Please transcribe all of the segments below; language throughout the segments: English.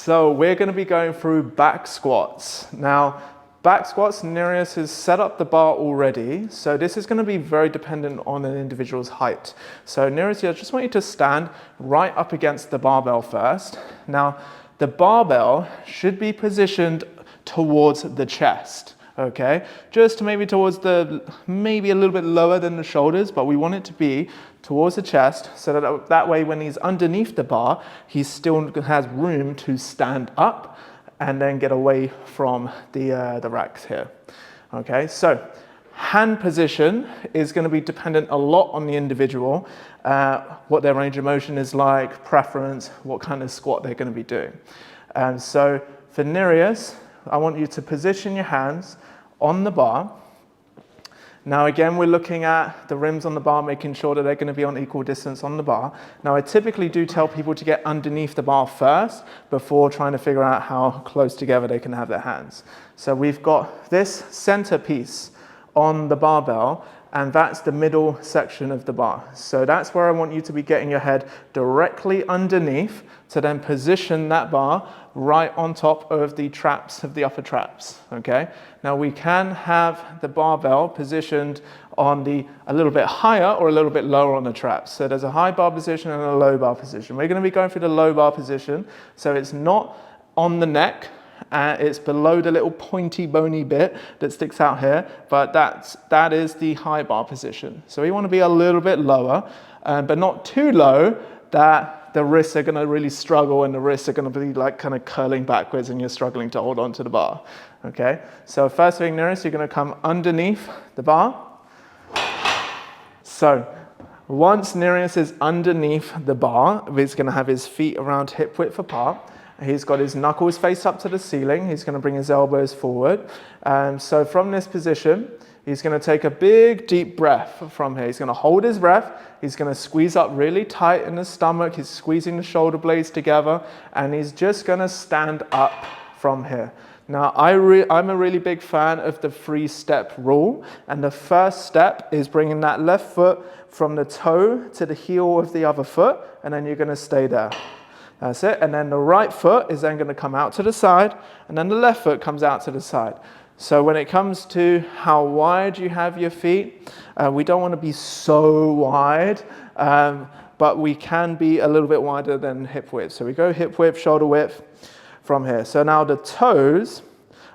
So we're going to be going through back squats. Now, back squats, Nereus has set up the bar already, so this is going to be very dependent on an individual's height. So Nereus, I just want you to stand right up against the barbell first. Now, the barbell should be positioned towards the chest, okay? Just maybe towards maybe a little bit lower than the shoulders, but we want it to be towards the chest, so that way when he's underneath the bar, he still has room to stand up and then get away from the racks here. Okay, so hand position is going to be dependent a lot on the individual, what their range of motion is like, preference, what kind of squat they're going to be doing. And so for Nereus, I want you to position your hands on the bar. Now again, we're looking at the rims on the bar, making sure that they're going to be on equal distance on the bar. Now I typically do tell people to get underneath the bar first before trying to figure out how close together they can have their hands. So we've got this centerpiece on the barbell, and that's the middle section of the bar. So that's where I want you to be getting your head directly underneath to then position that bar right on top of the traps of the upper traps, okay? Now we can have the barbell positioned on a little bit higher or a little bit lower on the traps. So there's a high bar position and a low bar position. We're going to be going through the low bar position, so it's not on the neck, it's below the little pointy bony bit that sticks out here, but that is the high bar position. So we want to be a little bit lower, but not too low that the wrists are going to really struggle and the wrists are going to be like kind of curling backwards and you're struggling to hold on to the bar. Okay, so first thing, Nereus, you're going to come underneath the bar. So once Nereus is underneath the bar, he's going to have his feet around hip width apart. He's got his knuckles face up to the ceiling. He's going to bring his elbows forward. So from this position, he's going to take a big deep breath from here. He's going to hold his breath. He's going to squeeze up really tight in the stomach. He's squeezing the shoulder blades together, and he's just going to stand up from here. Now, I'm a really big fan of the 3-step rule, and the first step is bringing that left foot from the toe to the heel of the other foot, and then you're going to stay there. That's it. And then the right foot is then going to come out to the side, and then the left foot comes out to the side. So when it comes to how wide you have your feet, we don't want to be so wide, but we can be a little bit wider than hip width. So we go hip width, shoulder width from here. So now the toes,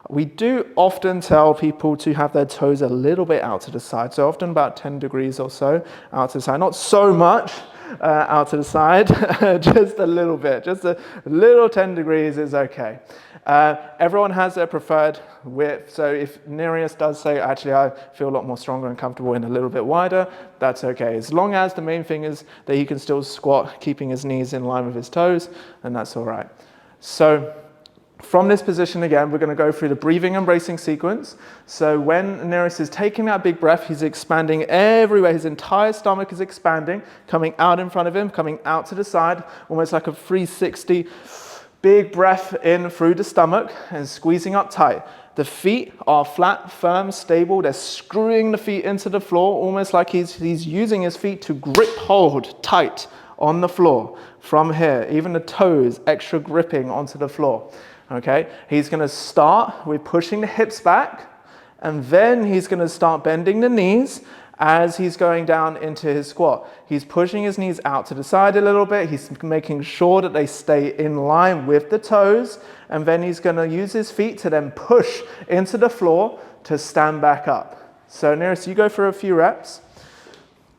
we do often tell people to have their toes a little bit out to the side. So often about 10 degrees or so out to the side. Not so much out to the side, just a little bit. Just a little 10 degrees is okay. Everyone has their preferred width, so if Nereus does say, actually I feel a lot more stronger and comfortable in a little bit wider, that's okay. As long as the main thing is that he can still squat, keeping his knees in line with his toes, then that's all right. So from this position again, we're going to go through the breathing and bracing sequence. So when Nereus is taking that big breath, he's expanding everywhere. His entire stomach is expanding, coming out in front of him, coming out to the side, almost like a 360. Big breath in through the stomach and squeezing up tight. The feet are flat, firm, stable. They're screwing the feet into the floor, almost like he's using his feet to grip hold tight on the floor from here. Even the toes, extra gripping onto the floor. Okay, he's going to start with pushing the hips back, and then he's going to start bending the knees as he's going down into his squat. He's pushing his knees out to the side a little bit. He's making sure that they stay in line with the toes, and then he's going to use his feet to then push into the floor to stand back up. So Nereus, you go for a few reps.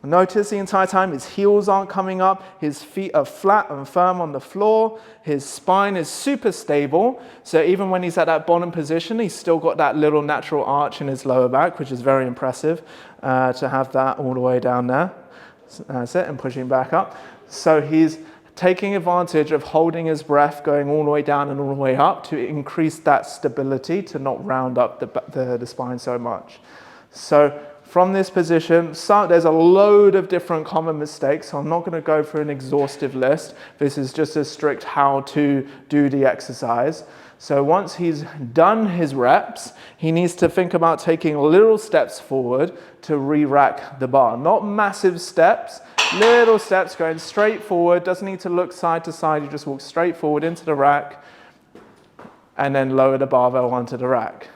Notice the entire time his heels aren't coming up, his feet are flat and firm on the floor, his spine is super stable, so even when he's at that bottom position, he's still got that little natural arch in his lower back, which is very impressive to have that all the way down there. That's it, and pushing back up. So he's taking advantage of holding his breath, going all the way down and all the way up to increase that stability, to not round up the spine so much. So from this position, there's a load of different common mistakes, so I'm not going to go through an exhaustive list. This is just a strict how to do the exercise. So once he's done his reps, he needs to think about taking little steps forward to re-rack the bar. Not massive steps, little steps going straight forward. Doesn't need to look side to side, you just walk straight forward into the rack. and then lower the barbell onto the rack.